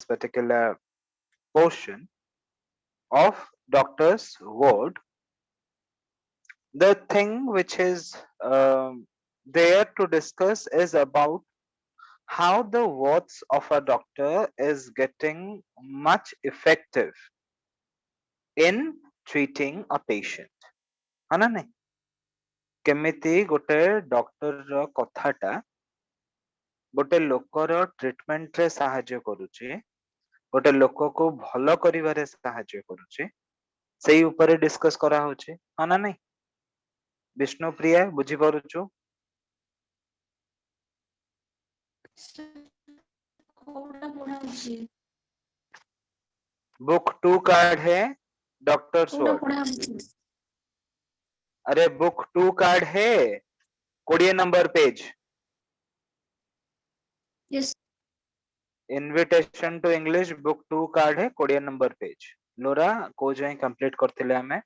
particular portion of doctor's word, the thing which is there to discuss is about how the words of a doctor is getting much effective in treating a patient. हाँ ना नहीं? केमिति गोटे doctor रो कथाटा गोटे लोकर treatment रे साहाय्य करूची, गोटे लोक को भलो करिवारे साहाय्य करूची, सेई ऊपर डिस्कस करा होची। हाँ ना नहीं? विष्णु प्रिया बुझी पारुछु? बुक 2 कार्ड है डॉक्टर्स वर्ड। अरे बुक 2 कार्ड है 20 number page. Yes. Invitation to English book 2 card है 20 नंबर पेज। नोरा को जाय कंप्लीट करथिले हमें।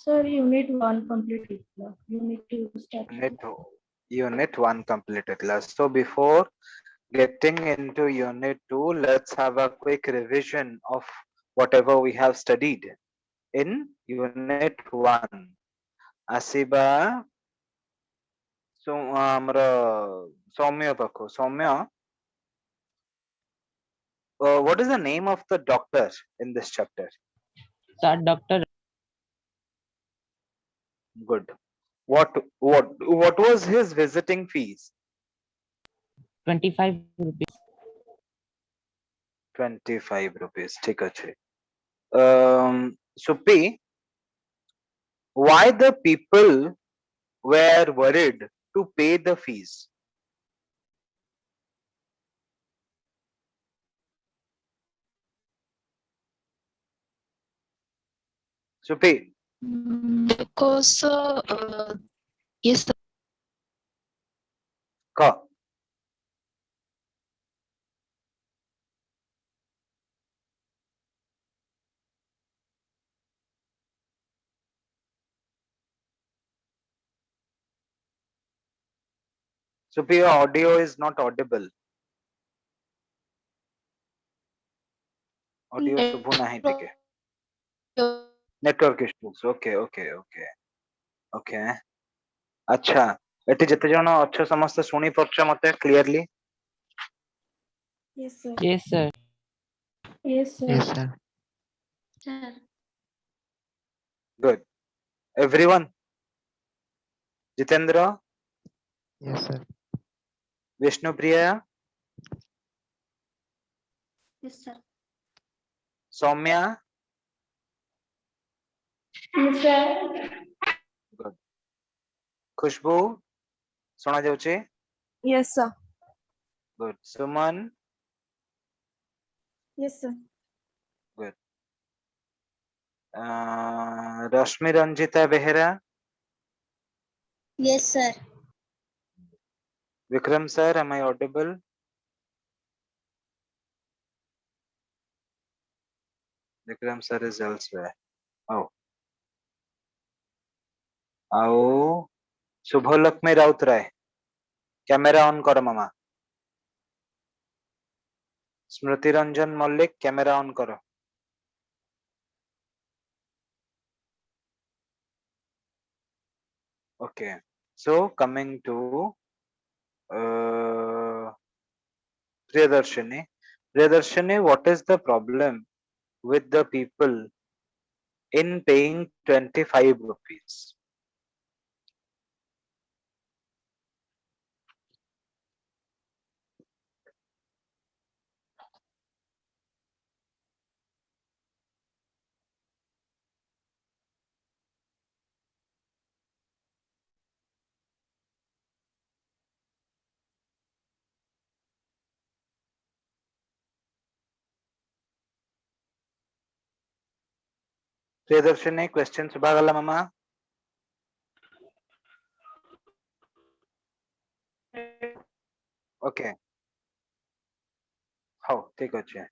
Sir, unit 1 completed. Unit 2 started. Unit 1 completed. So before getting into unit 2, let's have a quick revision of whatever we have studied in unit 1. Asiba, so amra Soumya pakho. Soumya, what is the name of the doctor in this chapter? That doctor. Good. What was his visiting fees? 25 rupees. 25 rupees. ठीक है. Supi, why the people were worried to pay the fees? Supi. Because yes, Ka. Supi, your audio is not audible. Audio subhu nahi tike. Network issues. Okay. अच्छा eighty जते जण अच्छा समस्त सुनी परछ मते clearly? Yes, sir. Yes, sir. Yes, sir. Yes, sir. sir. Good. Everyone? Jitendra? Yes, sir. Vishnu Priya? Yes, sir. Soumya? Yes, sir. Good. Khushbu? सुना जाउचे? Yes, sir. Good. Suman? Yes, sir. Good. Rashmi Ranjita Behera? Yes, sir. Vikram sir, am I audible? Vikram sir is elsewhere. Oh. आओ Shubhalakshmi Routray camera on करो मामा। स्मृति Ranjan Mallik camera on करो। Okay, so coming to Priyadarshini. Priyadarshini, what is the problem with the people in paying 25 rupees? Priyadarshini, question subhagala mama. Okay. हो ठीक अच्छे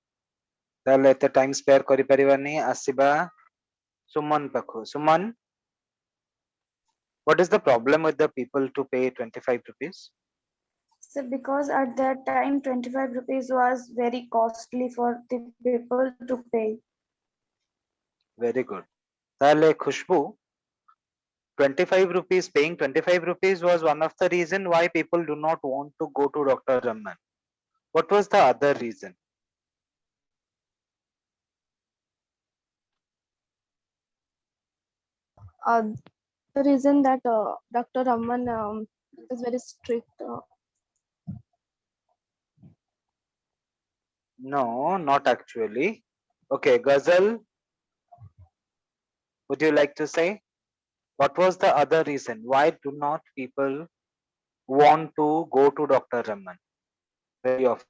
ताले एते time spare करि परिबानी आसीबा सुमन पाखु। सुमन What is the problem with the people to pay 25 rupees? So because at that time 25 rupees was very costly for the people to pay. Very good. Tale Khushbu, 25 rupees, paying 25 rupees was one of the reason why people do not want to go to Dr. Raman. What was the other reason? Uh, the reason that Dr. Raman is very strict. No, not actually. Okay, Ghazal, would you like to say? What was the other reason? Why do not people want to go to Dr. Raman very often?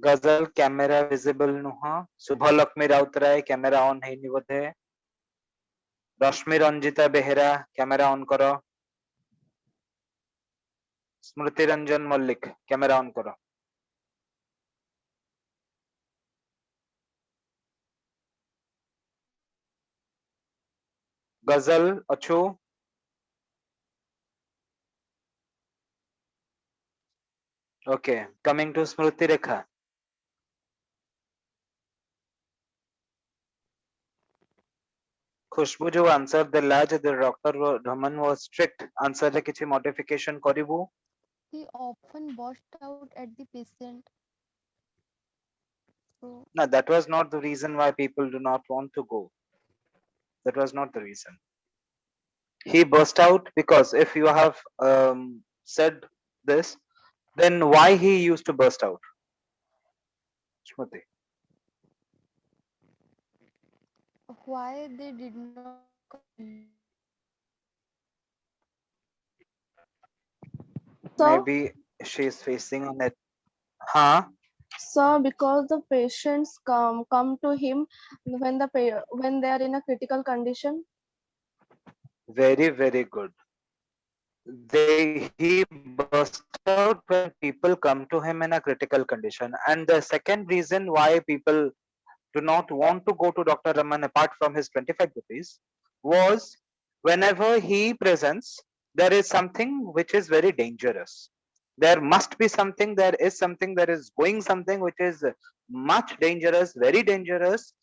Ghazal, camera visible nuha. Subhalakshmi Rautray, camera on ହେଇନି ବୋଧେ. ରଶ୍ମି Ranjita Behera, camera on କର. ସ୍ମୃତି Ranjan Mallick, camera on କର. Ghazal, ଅଛୁ? Okay, coming to Smruti Rekha. खुशबू जो answer देला जे doctor Raman was strict answer रे किछि मॉडिफिकेशन करिवु. He often burst out at the patient. So No, that was not the reason why people do not want to go. That was not the reason. He burst out because if you have said this, then why he used to burst out? Shmati. why they did not come? So, Maybe she is facing on it. Huh? so because the patients come to him when when they are in a critical condition. Very, very good. He burst out when people come to him in a critical condition. And the second reason why people do not want to go to Dr. Raman apart from his 25 rupees was whenever he presents, there is something which is very dangerous. There must be something, there is something, there is going something which is much dangerous, very dangerous,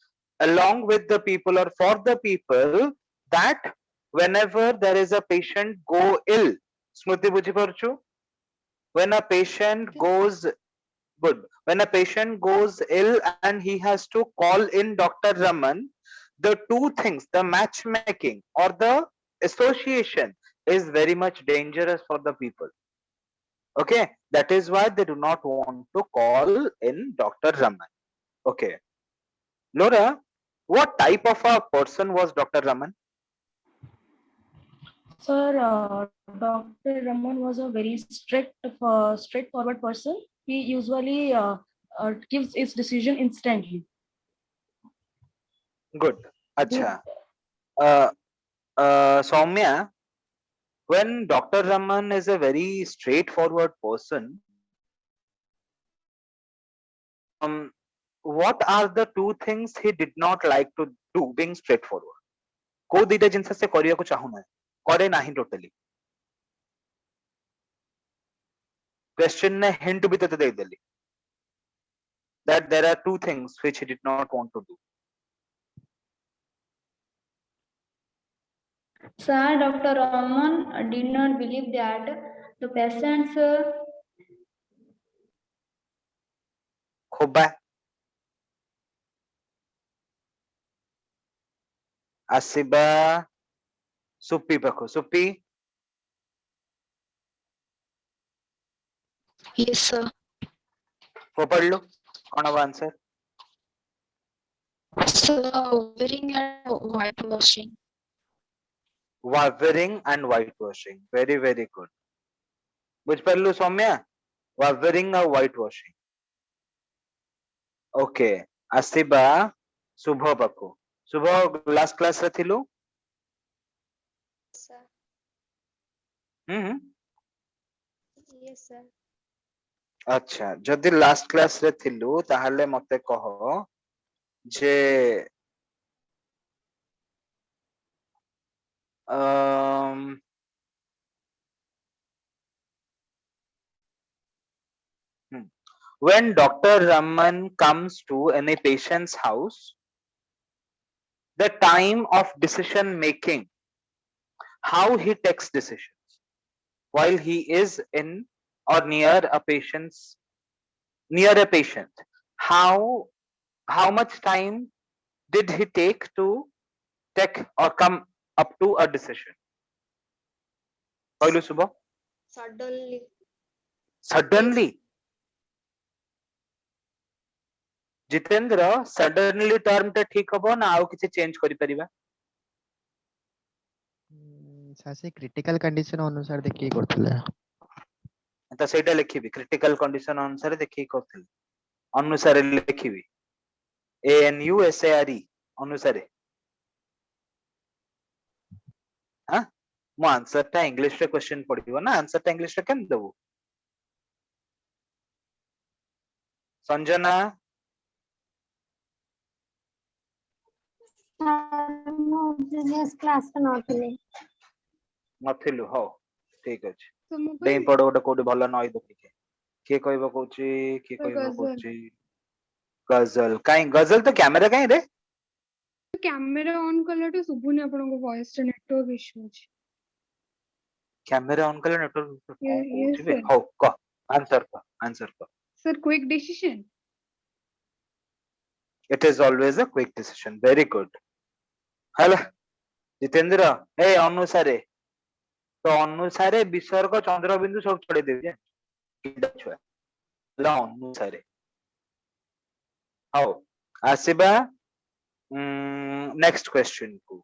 along with the people or for the people, that whenever there is a patient go ill, Smriti Bujiparchu, when a patient goes good. When a patient goes ill and he has to call in Dr. Raman, the two things, the matchmaking or the association is very much dangerous for the people. Okay, that is why they do not want to call in Dr. Raman. Okay, Laura, what type of a person was Dr. Raman? Sir, Dr. Raman was a very straightforward person. He usually gives his decision instantly. Good. Acha. Soumya, when Dr. Raman is a very straightforward person, what are the two things he did not like to do being straightforward? को दीटा जिनसे से करिया को चाहू ना करे नाही totally. Question ने hint भी तो दे देली. That there are two things which he did not want to do. Sir, Dr. Raman did not believe that the patients खोबा आसिबा सुप्पी पाखो सुप्पी. Yes, sir. पढ़ लो कौन अब answer. So, wearing and whitewashing. Weathering and whitewashing. Very, very good. Which pallu Soumya? Weathering or whitewashing. Okay. Asiba, Subho Paku. Subho last class re thilu? Sir. yes, sir. अच्छा जदि last class रे थिलु ताहले मते कहो जे um, hmm. When Dr. Raman comes to any patient's house, the time of decision making, how he takes decisions while he is in or near a patient, how much time did he take to take or come up to a decision? କହିଲୁ ଶୁଭ? Suddenly. Suddenly. Jitendra, suddenly term ଟା ଠିକ ହବ ନା ଆଉ କିଛି change କରିପାରିବା? Sir ସେ କ୍ରିଟିକାଲ କଣ୍ଡିସନ ଅନୁସାରେ ଦେଖିକି କରୁଥିଲେ। ତ ସେଇଟା ଲେଖିବି, କ୍ରିଟିକାଲ କଣ୍ଡିସନ ଅନୁସାରେ ଦେଖିକି କରୁଥିଲେ। ଅନୁସାରେ ଲେଖିବି, ANUSARE ଅନୁସାରେ। ହଁ, ମୋ ଆନ୍ସର ଟା ଇଂଲିଶ ରେ କ୍ୱେଶ୍ଚନ ପଡିବ ନା, ଆନ୍ସର ଟା ଇଂଲିଶ ରେ କେମିତି ଦବୁ? ସଞ୍ଜନା, ନଥିଲୁ, ହଉ ଠିକ ଅଛି। ଡେଇଁ ପଡ ଗୋଟେ କୋଉଠି ଭଲ ନଈ ଦେଖିକି। କିଏ କହିବ କହୁଛି, କିଏ କହିବ କହୁଛି ଗଜଲ। କାଇଁ ଗଜଲ ତ କ୍ୟାମେରା କାଇଁ ରେ? କ୍ୟାମେରା ଅନ୍ କଲାଠୁ ଶୁଭୁନି ଆପଣଙ୍କ ଭଏସ ଟା, ନେଟୱାର୍କ ଇସ୍ୟୁ ଅଛି। କ୍ୟାମେରା ଅନ୍ କଲେ ନେଟୱାର୍କ କଣ Yes, କହୁଛି ବେ? sir. ହଉ କହ, ଆନ୍ସର କହ, ଆନ୍ସର କହ। Sir, quick decision. It is always a quick decision. Very good. ହେଲା ଜିତେନ୍ଦ୍ର, ଏ ଅନୁସାରେ ତ ଅନୁସାରେ ବିସର୍ଗ ଚନ୍ଦ୍ରବିନ୍ଦୁ ସବୁ ଛଡେଇଦେବି ଛୁଆ ହେଲା ଅନୁସାରେ। ହଉ ଆସିବା ନେକ୍ସଟ କ୍ୱେଶ୍ଚନ କୁ।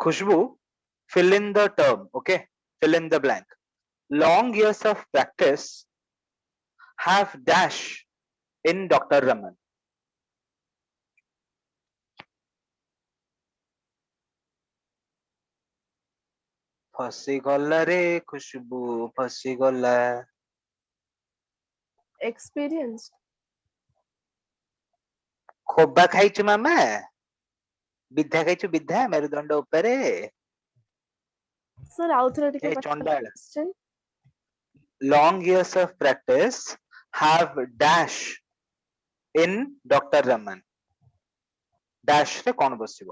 Khushbu, fill in the term, okay? Fill in the blank. Long years of practice have dash in Dr. Raman. ଫସିଗଲା ରେ ଖୁସବୁ, ଫସିଗଲା। Experienced. ଖୋବା ଖାଇଛୁ ମାମା? ବିଧା ଖାଇଛୁ ବିଧା ମେରୁଦଣ୍ଡ ଉପରେ? Sir, ଆଉଥରେ ଟିକେ ଏ ଚଣ୍ଡାଳ। question. Long years of practice have dash in Dr. Raman. Dash ରେ କଣ ବସିବ?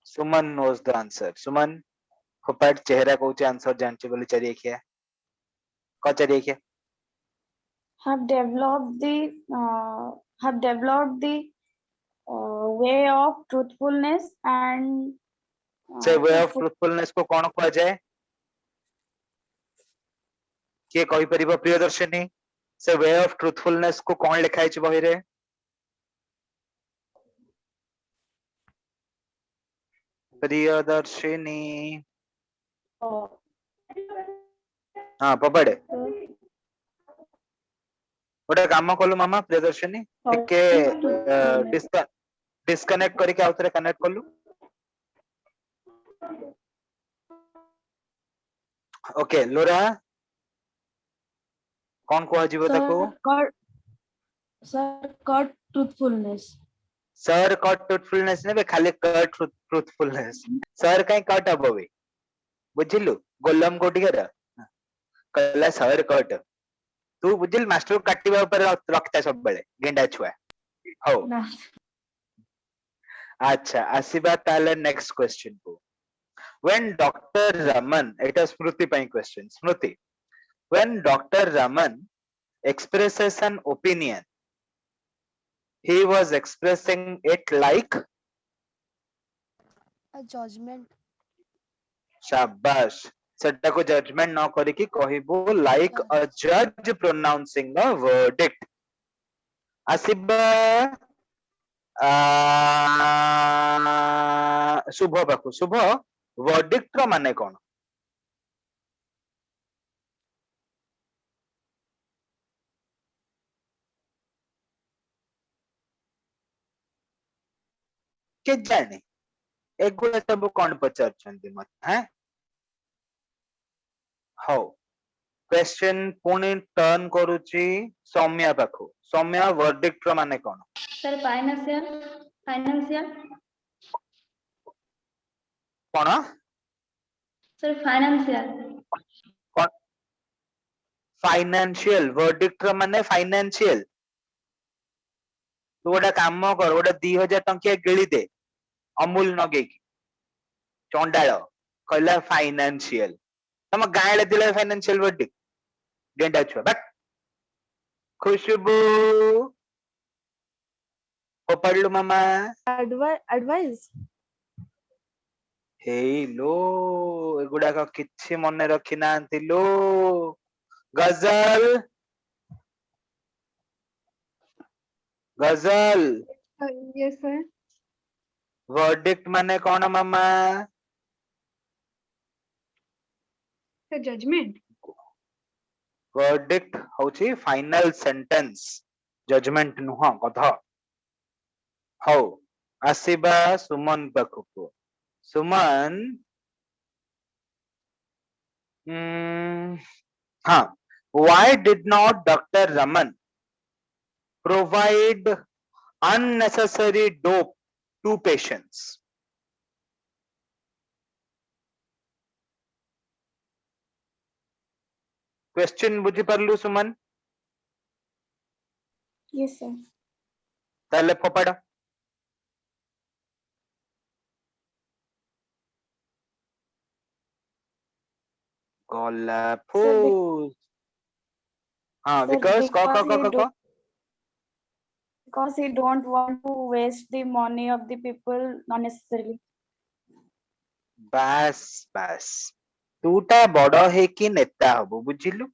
Suman knows the answer. Suman, ଖୋପାଟ ଚେହେରା କହୁଛି ଆନ୍ସର ଜାଣିଛି ବୋଲି ଚାରିଆଖିଆ। କହ ଚାରିଆଖିଆ। Have developed the way of truthfulness and ସେ वे ऑफ ट्रुथफुलनेस को कौन କୁହାଯାଏ? କିଏ କହିପାରିବ ପ୍ରିୟଦର୍ଶିନୀ? ସେ वे ऑफ ट्रुथफुलनेस को କଣ ଲେଖା ହେଇଛି ବହିରେ? ପ୍ରିୟଦର୍ଶିନୀ, ହଁ ପପାଡେ। ଗୋଟେ କାମ କଲୁ ମାମା ପ୍ରିୟଦର୍ଶିନୀ, ଟିକେ डिस्कनेक्ट କରିକି ଆଉ ଥରେ କନେକ୍ଟ କଲୁ। ଓକେ ଲୋରା, କଣ କୁହାଯିବ ତାକୁ? Sir, cut truthfulness. Sir cut truthfulness ने खाली कट ट्रुथफुलनेस। सर कहीं कट हबो बे? बुझिलु गोलम कोटिकर कहला सर कट। तू बुझिल मास्टर काटिबा ऊपर रखता सब बेले गेंडा छुआ। हो अच्छा आसीबा ताले नेक्स्ट क्वेश्चन को। When Dr. Raman, it is Smriti ପାଇଁ question. Smriti, when Dr. Raman expresses an opinion, he was expressing it like A judgment. शाबाश, सेटा को जजमेंट न करिकी कहिबो like a judge pronouncing a verdict. आसीबा Shubh पाखु। Shubh, verdict रो माने कोन? के जाने एगुला सब कोन पचारछंती मत हैं? हो क्वेश्चन पुणी टर्न करूची सौम्या पाखु सौम्या वर्डिक्ट माने कोन सर फाइनेंशियल फाइनेंशियल कोन सर फाइनेंशियल फाइनेंशियल वर्डिक्ट माने फाइनेंशियल तू गोटे काम कर गोटे 2000 टंकिया गिली दे अमूल नगे चंडाल कहला फाइनेंशियल तुम गाँव दिले फाइनेंशियल वर्डिक्ट गेंडा छुआ बट खुशबू पढ़लु मामा advice हेई लो एगुड़ाक किछि मन रखी नांती लो गजल गजल yes sir वर्डिक्ट माने कौन मामा sir judgment वर्डिक्ट होची फाइनल सेंटेंस जजमेंट नुह कथ हौ आसीबा सुमन पाखकु सुमन हाँ why did not Dr. Raman provide unnecessary dope to patients question बुझी पारलु सुमन yes sir ताले फोपाड़ गला फूस हाँ sir, because because he don't want to waste the money of the people unnecessarily बास बास तूटा बड़ हे कि नेता हबो बुझिलु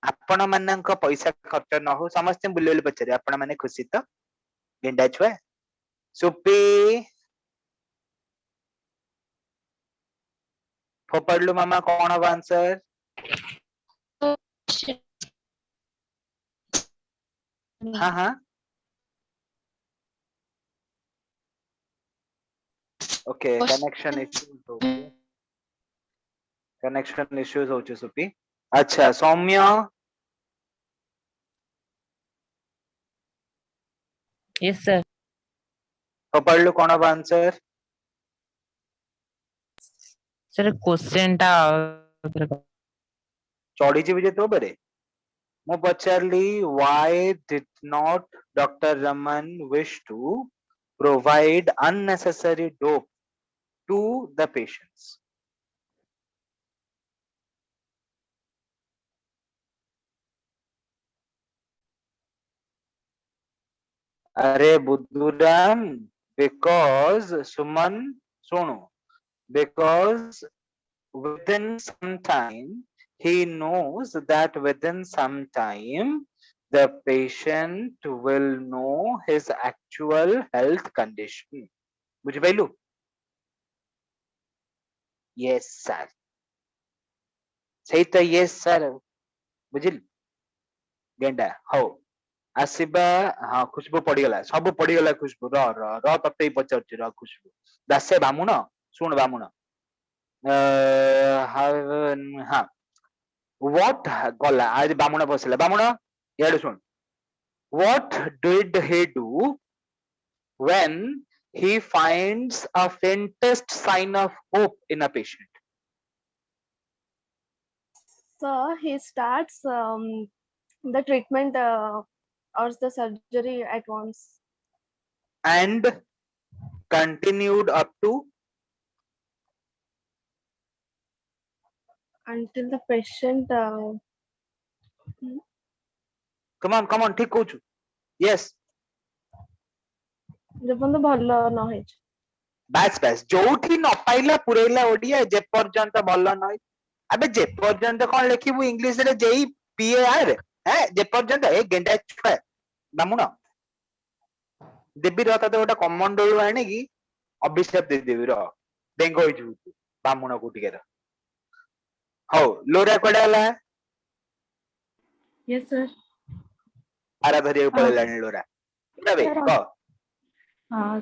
आपण मानक पैसा खर्च न हो समस्त बुलेले पछरे आपण माने खुशी तो गेंडा छुआ सुपी फोपड़लु मामा कौन अब आंसर हाँ हाँ ओके कनेक्शन इश्यूज होचे सुपी अच्छा सौम्य Yes, sir. फोपड़लु कौन अब आंसर Sir, question टा चढ़ी जी जे तो बरे मु पचारली why did not Dr. Raman wish to provide unnecessary dope to the patients अरे बुद्धूराम because सुमन सुनो because within some time he knows that within some time the patient will know his actual health condition बुझ पाइलु yes sir सही तो yes sir बुझिल गेंडा हो आसीबा हाँ खुशबू पड़ीगला सब पड़ीगला खुशबू र तते ही पचारछि र खुशबू दासे बामुन सुन बामुन हाँ what गला आज बामुन बसला बामुन याडे सुन what did he do when he finds a faintest sign of hope in a patient so he starts the treatment or the surgery at once and continued up to until the patient come on ठीक कहूछु yes ଯେପର୍ଯ୍ୟନ୍ତ ଭଲ ନ ହେଇଛି बास बास जोठी न पाइला पुरेला ओडिया जे पर्यंत भल न अबे जे पर्यंत कोन लिखिबु इंग्लिश रे जेई पीएआर हैं जे पर्यंत ए गेंडा छुआ बामुन देबी र तते गोटा कमंडल आनी की अभिशाप दे देबी र बेंग होई जु बामुन को टिके हो लोरा कोडाला Yes, sir. आरा धरिया पळेलानी लोरा बे को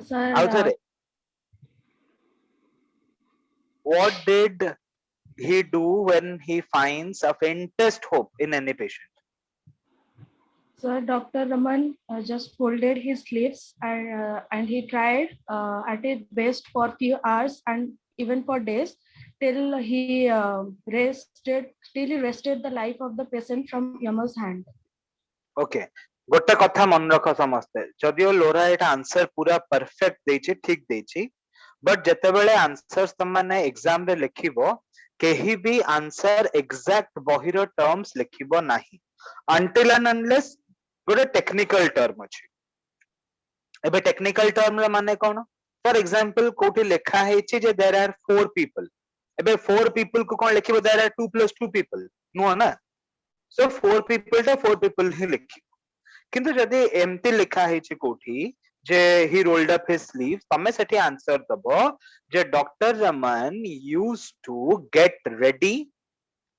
Sir. आउ थरे what did he do when he finds a faintest hope in any patient? So Dr. Raman just folded his sleeves and he tried at his best for few hours and even for days till he rested the life of the patient from Yama's hand. Okay गोटे कथा मन रख समस्ते जदियो लोरा एटा answer पूरा perfect देछि ठीक देछि but जते बेले आंसर्स तुम माने एग्जाम रे लिखिबो केही भी आंसर एग्जैक्ट बहिरो टर्म्स लिखिबो नाही until and unless गोटे टेक्निकल टर्म अछि एबे टेक्निकल टर्म रे माने कोन फॉर एग्जांपल कोठी लेखा हेछि जे देयर आर 4 पीपल एबे 4 पीपल को कोन लिखिबो देयर आर 2 + 2 पीपल नो ना सो 4 पीपल टा 4 पीपल ही लिखि किंतु जदि एमती लिखा हेछि कोठी जे he rolled up his sleeve तमे सेठी आंसर दबो जे doctor Raman used to get ready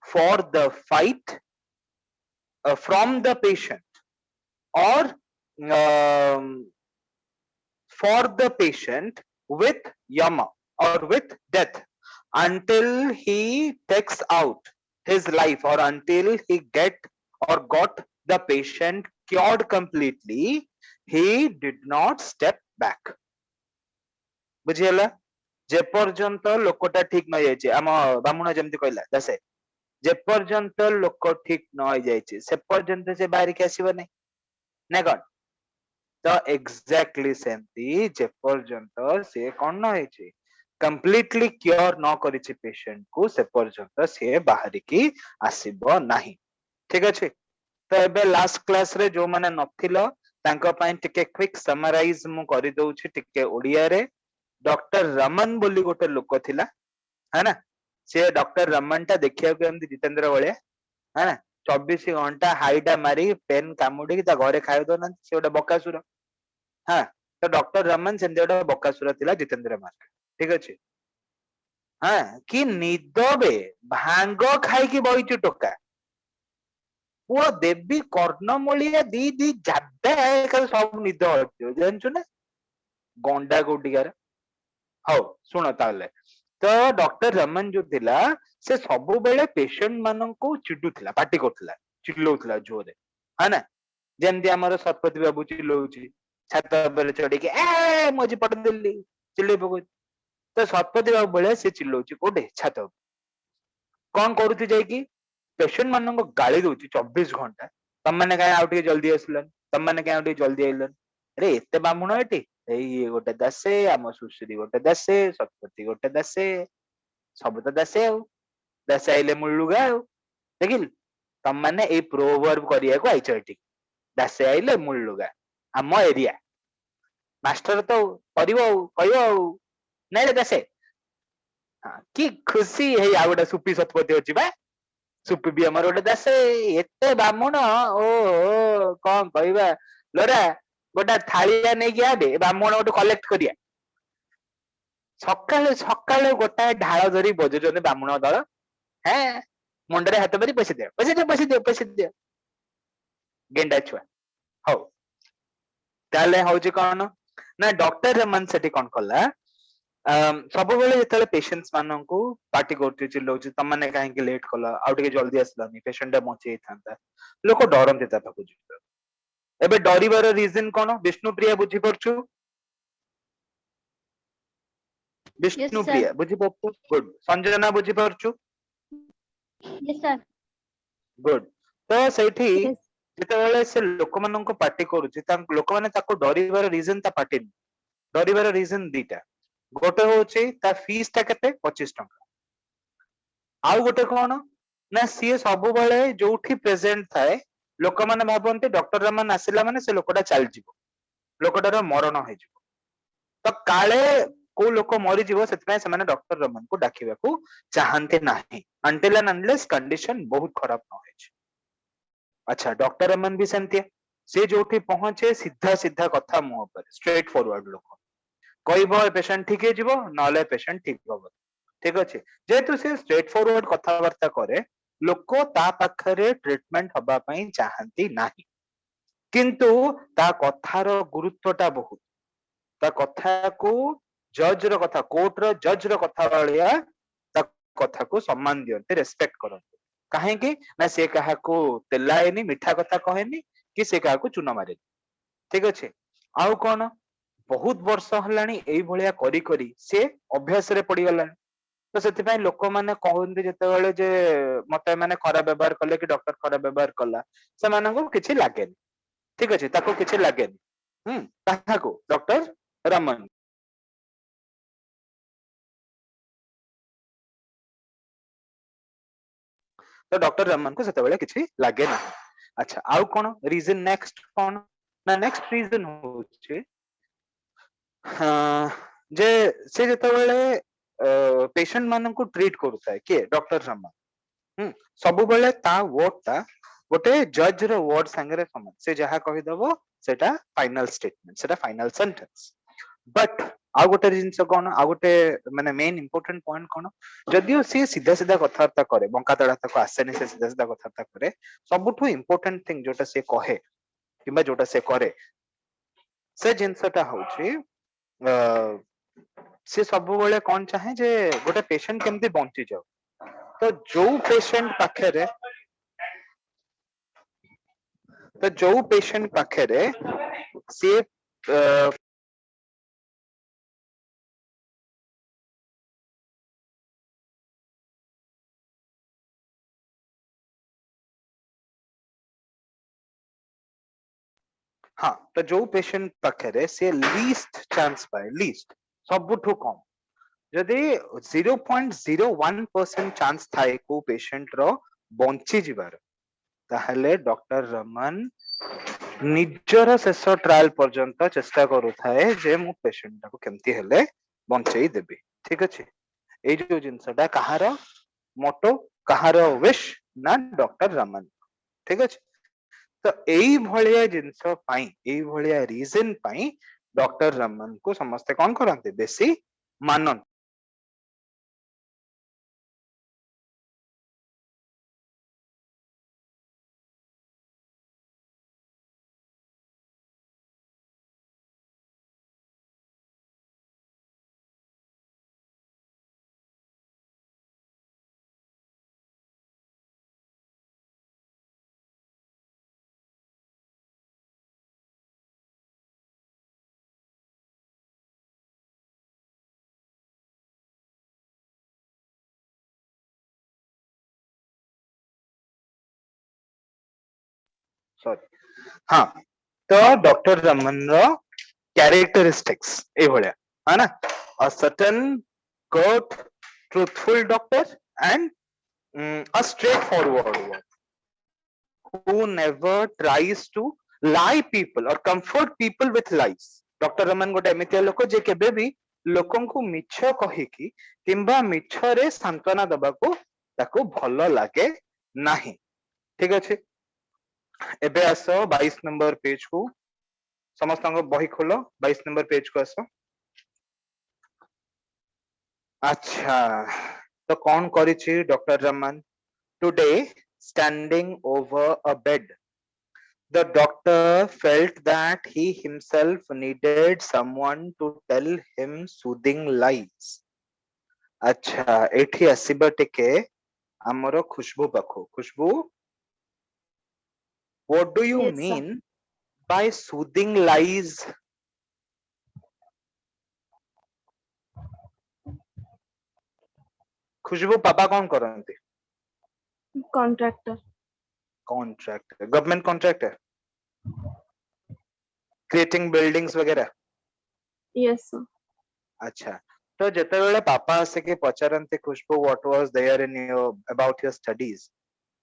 for the fight from the patient or for the patient with yama or with death until he takes out his life or until he got the patient cured completely. He did not step back. बुझियला जे पर्यंत लोकटा ठीक न जायछि आम बामुना जेमति कहला दसे जे पर्यंत लोक ठीक न होई जायछि से पर्यंत से बाहर के आसीबो नै ना कौन तो एग्जैक्टली सेमती जे पर्यंत से कौन न होइछि कंप्लीटली क्योर न करिछि पेशेंट को से पर्यंत से बाहर की आसीबो नाही ठीक अछि तो एबे लास्ट क्लास रे जो माने नथिलो तांको पई टिके क्विक समराइज मु करि दउछि टिके ओडिया रे डॉक्टर रमन बोली गोटे लोक थिला है ना से डॉक्टर रमन टा देखिया को एमती जितेंद्र बळे है ना 24 घंटा हाईटा मारी पेन कामुडी ता घरे खाइ दो ना से गोटे बकासुर हाँ तो डॉक्टर रमन सेमती गोटे बकासुर थिला जितेंद्र मार्क ठीक अछि हाँ कि निद बे भांग खाई की बइचु टोका पूरा देवी कर्णमूलिया दी दी जादा का सब निद हटियो जानछु ना गंडा कोटिकार हौ सुनो ताले तो डॉक्टर रमन जो थिला से सबु बेले पेशेंट मानन को चिडुथिला पार्टी करथिला चिल्लौथिला जोरे है ना जेमती हमर सतपति बाबू चिल्लौछि छात पर चढ़ी के ए मोजी पट दिल्ली चिल्लै पको तो सतपति बाबू बेले से चिल्लौछि कोठे छात कोन करूथि जाई कि पेशेंट मानन को गाली दोछि 24 घंटा तम माने काहे आउटी जल्दी आसलन तम माने काहे आउटी जल्दी आइलन अरे एते बामुण एटी एई गोटे दसे आम सुश्री गोटे दसे सतपति गोटे दसे सब तो दसे आउ दसे आइले मुल्लुगा आउ देखिल तम माने ए प्रोवर्ब करिया को आइछ एटी दसे आइले मुल्लुगा आम एरिया मास्टर तो करिवो कहियो नै रे दसे कि खुशी है आ गोटे सुपी सतपति अछि बा सुपी भी हमर गोटे दसे एते बामुण ओ कौन कहबा लोरा गोटा थालिया नै कि आबे बामुण गोटे कलेक्ट करिया सकाळे सकाळे गोटा ढाळ धरी बजुजने बामुण दल हैं मुंडरे हाथ मारी पैसे दे पैसे दे पैसे दे पैसे दे गेंडा छुआ हौ ताले होची कोन ना डॉक्टर रमन सेठी कोन कला सब बेले जेतले पेशेंट्स मानन को पार्टी करथि चिल्लौछि तम माने काहे कि लेट कला आउ टिके जल्दी आसलानी पेशेंट बचे थांता लोक डरन देता पाखु जितो एबे डरिबार रीजन कोन विष्णुप्रिया बुझी परछु विष्णुप्रिया बुझी परछु गुड संजना बुझी परछु Yes, sir. गुड तो सेठी जेतेबेले से लोक मानन को पार्टी करूछि ता लोक माने ताको डरिबार रीजन ता पार्टी डरिबार रीजन दीटा गोटे होचे ता फीस ता केते 25 टंका आउ गोटे कोन ना सी सब बेले जोठी प्रेजेंट थाए लोक माने भाबंती डॉक्टर रमन आसिला माने से लोकटा चल जिवो लोकटार मरण होई जिवो तो काले को लोक मरि जिवो सेतपय से माने डॉक्टर रमन को डाकिबा को चाहंते नाही अंटिल एंड अनलेस कंडीशन बहुत खराब न होय छै अच्छा डॉक्टर रमन भी सेमती से जोठी पहुंचे सीधा सीधा कथा मुंह पर स्ट्रेट फॉरवर्ड लोक कहबो पेशेंट ठीक हे जिवो नले पेशेंट ठीक होबो ठीक अछि जेतु से स्ट्रेट फॉरवर्ड कथा वार्ता करे लोक ता पाखरे ट्रीटमेंट हबा पई चाहंती नाही किंतु ता कथार गुरुत्वटा बहुत ता कथा को जज रो कथा कोर्ट रो जज रो कथा वालिया कथा को सम्मान दियंते रेस्पेक्ट करते कहीं ना से कहा को तेलाएनी मिठा कथा कहेनी कि से कहा को चूना मारे ठीक अच्छे आउ कौन बहुत वर्ष हलानी एई भलिया करी करी से अभ्यास रे पड़ी गलानी तो से लोक मैंने कहते जिते जे मत मैंने खराब व्यवहार कले कि डॉक्टर खराब व्यवहार कला से किसी लगे ठीक अच्छे किसी लगे डॉक्टर रमन तो डॉक्टर रमन को से किसी लगे ना अच्छा आउ कौन रीजन नेक्स्ट कौन ना नेक्स्ट रीजन हो जे से जिते पेशेंट मान को ट्रीट करूता है किए डॉक्टर रमन सब बेले ता वर्ड ता गोटे जज रो वर्ड संगे समान से जहा कहि दबो सेटा फाइनल स्टेटमेंट सेटा फाइनल सेंटेंस बट आ गोटे जिंस कोन आ गोटे माने मेन इंपोर्टेंट पॉइंट कोन जदियो से सीधा सीधा कथावार्ता करे बंका तड़ा तक आसेनी से सीधा सीधा कथावार्ता करे सबुठु इंपोर्टेंट थिंग जोटा से कहे किबा जोटा से करे से जिंसटा होची से सब बेले कौन चाहे जे गोटे पेशेंट केमती बंची जाओ तो जो पेशेंट पाखे सी हाँ तो जो पेशेंट पाखे सी लीस्ट चांस पाए लीस्ट सबुठु कम जदि 0.01% चांस थाए को पेशेंट रो बंची जिबार ताहले डॉक्टर रमन निजर शेष ट्रायल पर्यंत चेष्टा करूथाए जे मु पेशेंट को केमती हेले बंचेई देबी ठीक अछि ए जो जिंसटा कहार मोटो कहार विश ना डॉक्टर रमन ठीक अछि तो एई भलिया जिंस पाई एई भलिया रीजन पाई डॉक्टर रमन को समस्त कौन करते बेसी मानन सॉरी हाँ तो डॉक्टर रमन रो कैरेक्टरिस्टिक्स ए भलिया है ना a certain good truthful doctor and a straightforward one who never tries to lie people or comfort people with lies doctor Raman गोटे एमितिया लोक जे केबे भी लोकन को मिछ कहि कि किंबा मिछ रे सांत्वना दबा को ताको भलो लागे नाही ठीक अछि एबे आसो 22 नंबर पेज को समस्त बही खोलो 22 नंबर पेज को आसो अच्छा तो कौन करिछि doctor Raman today standing over a bed the doctor felt that he himself needed someone to tell him soothing lies अच्छा एठी आसीबा टिके हमरो खुशबू पाखो खुशबू what do you Yes, sir. mean by soothing lies खुशबू पापा कौन करते Contractor. Contractor government contractor creating buildings वगैरह Yes, sir. अच्छा तो जेते बेले पापा आसे के पचारंते Khushboo what was there in your about your studies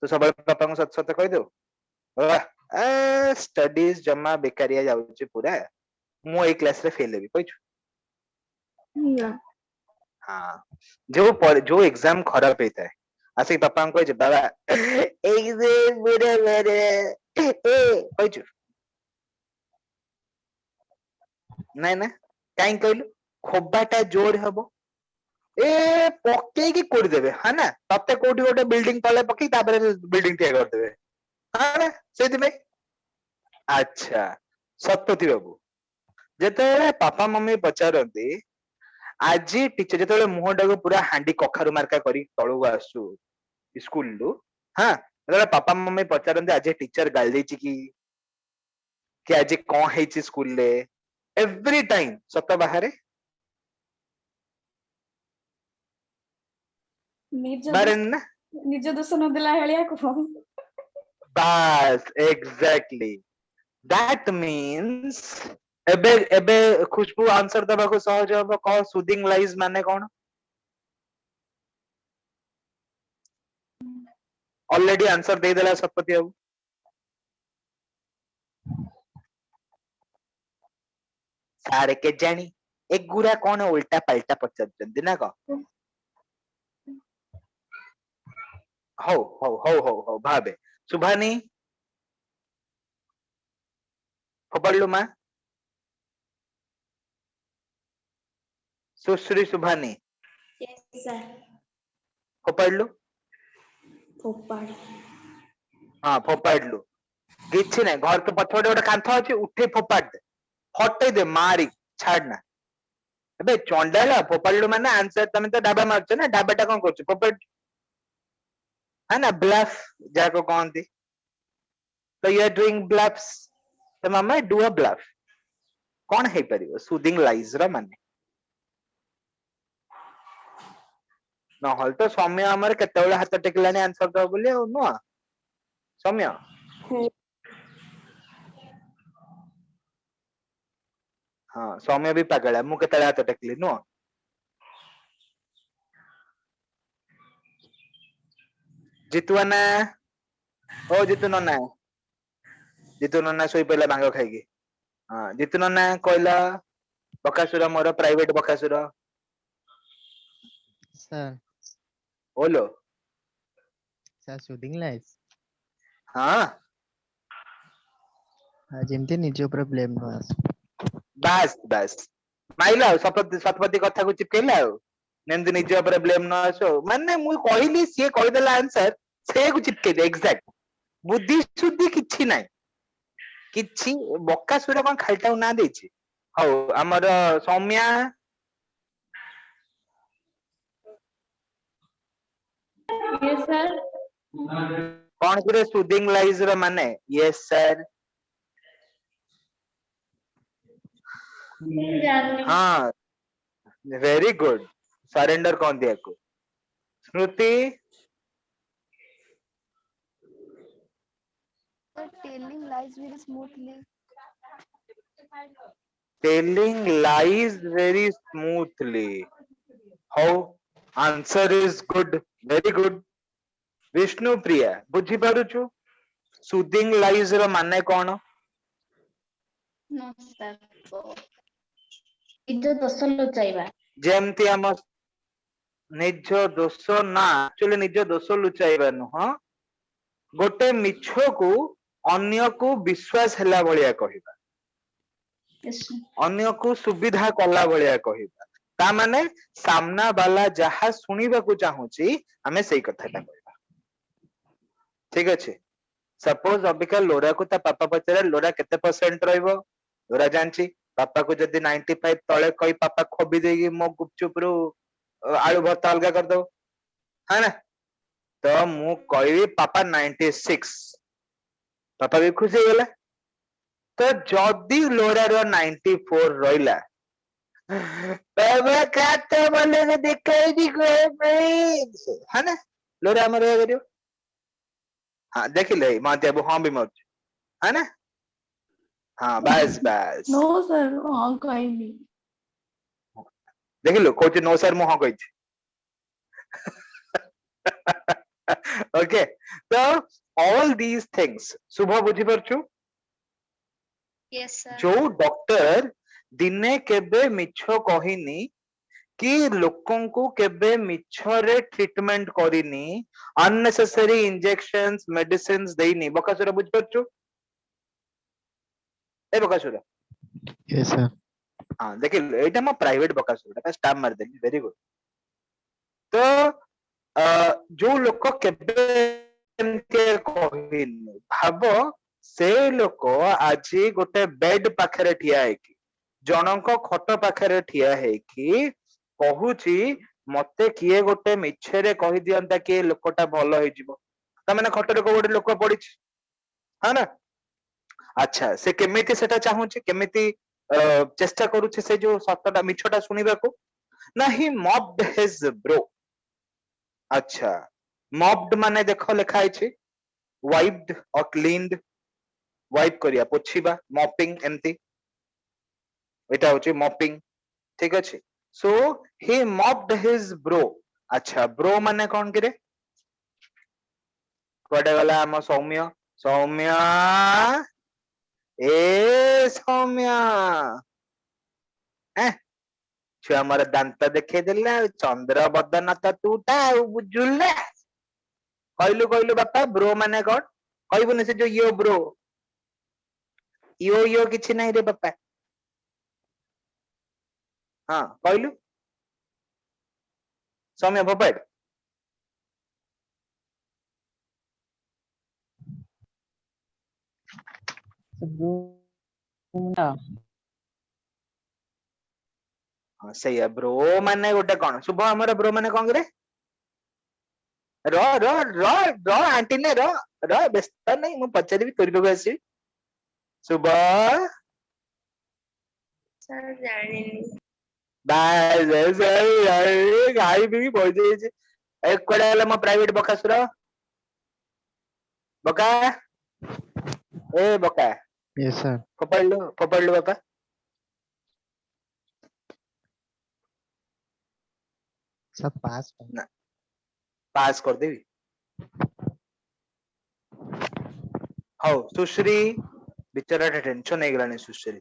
तो सब पापा को सच सच कह दो स्टडीज जमा बेकारिया जाउची पूरा मु ए क्लास रे फेल हेबी कहछु Yeah. हाँ जो एग्जाम खराब होता है आसे पापा को जे बाबा एग्जाम पूरा मेरे कहछु नहीं ना काई कहलु खोबाटा जोर हबो ए पक्के की कोड देबे है ना तते कोठी गोटे बिल्डिंग तले पक्की तापर बिल्डिंग ठिया कर देबे है ना सेति में अच्छा सत्यति बाबू जेते पापा मम्मी पचारंती आज टीचर जो मुहटा को पूरा हांडी कखारु मार्का करी तलू आसु स्कूल लु हाँ पापा मम्मी पचारते आज टीचर गाली कि आज कौन है स्कूल ले एवरी टाइम सत बाहर निज बारे ना निज दोष न देला हेलिया को बस एग्जैक्टली दैट मीन्स एबे एबे खुशबू आंसर दबा को सहज हम कह सुदिंग लाइज माने कौन ऑलरेडी आंसर दे देला सतपति बाबू सारे के जानी एक गुरा कौन उल्टा पलटा पचारचंदी ना को हो भाबे सुभानी पढ़लु मां सुश्री सुभानी पढ़लु हाँ फोपाड़लु किछि नहीं घर तो पछपटे गोटे कांथ अछि उठे फोपाड़ दे हटे दे मारी छाड़ना अबे चंडाला फोपाड़लु माने आंसर तमे तो डाबा मारछ ना डाबाटा कोन करछ फोपाड़ है ना ब्लफ जाको कहती तो यू आर डूइंग ब्लफ्स तो मामा डू अ ब्लफ कौन है परिबो सुदिंग लाइज रा माने न हल तो सौम्य हमर केतेबेला हाथ टेकलानी आंसर दो बोली नो सौम्य हाँ सौम्य भी पागल है मु केतेबेला हाथ टेकली नो जितुआना ओ जितु नना सोई पहला भांग खाइकी हाँ जितु नना कहला बकासुर मोर प्राइवेट बकासुर सर बोलो सर सुदिंग लाइज हाँ जेमती निज ऊपर ब्लेम न आस बस बस माइला सतपति कथा को चिपकेला नेमती निज ऊपर ब्लेम न आसो माने मु कहली सी कहदेला आंसर से को चिपके दे एग्जैक्ट बुद्धि शुद्धि किछि नाही किछि बकासुर कोन खालटा ना देछि हौ हमर सौम्या Yes, sir. कौन करे सुदिंग लाइज रो माने यस सर हाँ वेरी गुड सरेंडर कौन दिया को स्मृति telling lies very smoothly. telling lies very smoothly how answer is good very good Vishnu Priya बुझी पारुछु सुदिंग लाइज रो माने कौन No, sir. ନିଜ ଦୋଷ ଲୁଚାଇବା जेमती हम निज दोष ना एक्चुअली निज दोष लुचाइबा नुह गोटे मिछ को अन्य को विश्वास हैला भलिया कहिबा Yes, sir. अन्य को सुविधा कला भलिया कहिबा ता माने सामना वाला जहा सुनिबा को चाहूची हमें सही कथाटा कहबा ठीक अछि सपोज अबिका लोरा को ता पापा पचरा लोरा केते परसेंट रहइबो लोरा जानची पापा को जदी 95 तळे कई पापा खोबी देगी मो गुपचुप रु आलू भर्ता अलगा कर दो है ना तो मु कहबी पापा 96 पापा भी खुशी गेला तो जदी लोरा रो 94 रहिला बाबा काटे बोले के देखाई दी कोई है ना लोरा हमर हो गयो हाँ देखिले माते अब हम भी मत है ना हाँ बस बस No, sir. हाँ कहीं नहीं. देखिलो कोच नो सर मु हाँ कहि ओके तो ऑल दीज थिंग्स शुभ बुझी परछु Yes, sir. जो डॉक्टर दिने केबे मिछ कहिनी कि लोकों को केबे मिछरे ट्रीटमेंट करिनी अननेसेसरी इंजेक्शंस मेडिसिन्स देइनी बकासुर बुझ परछु ए बकासुर यस सर हाँ देखिल एटा म प्राइवेट बकासुर एटा स्टाफ मार देली वेरी गुड तो जो लोक केबे एमके कहिनी भाबो से लोक आज गोटे बेड पाखरे ठिया है कि जनक खट पाखरे ठिया है कि कहूची मते किए गोटे मिछरे कहि दियंता कि लोकटा भलो होई जिवो त माने खटरे को गोटे लोक पडिछ हा ना अच्छा से केमिति सेटा चाहूची केमिति चेष्टा करूची से जो सतटा मिछटा सुनिबा को ना ही मॉब्ड हिज ब्रो अच्छा मॉब्ड माने देखो लिखा है वाइप्ड और क्लीन्ड वाइप करिया पोछिबा मॉपिंग एमती एटा होची मॉपिंग ठीक अछि सो ही मॉप्ड हिज ब्रो अच्छा ब्रो माने कौन किरे कोडे गला हम सौम्य सौम्य ए सौम्य हैं छुआ मोर दांत देखे देला चंद्र बदन तूटा बुझुले कहलु कहलु बापा ब्रो माने कौन कहबुनी से जो यो ब्रो यो किछि नहीं रे बापा हाँ कहलु सौम्य भोपाल सही ब्रो माने गोटे कौन शुभ हमर ब्रो माने कौन करे र र र र आंटी ने र व्यस्त नहीं मु पचारि तोरी को आसी शुभ सर जानिनी बाय गाई भी बोल दे एक कोडे वाला मो प्राइवेट बकासुर बका ए बका यस सर फोपाड़ लो बापा सब पास पास कर देवी हाउ सुश्री बिचारा टेंशन नहीं गलानी सुश्री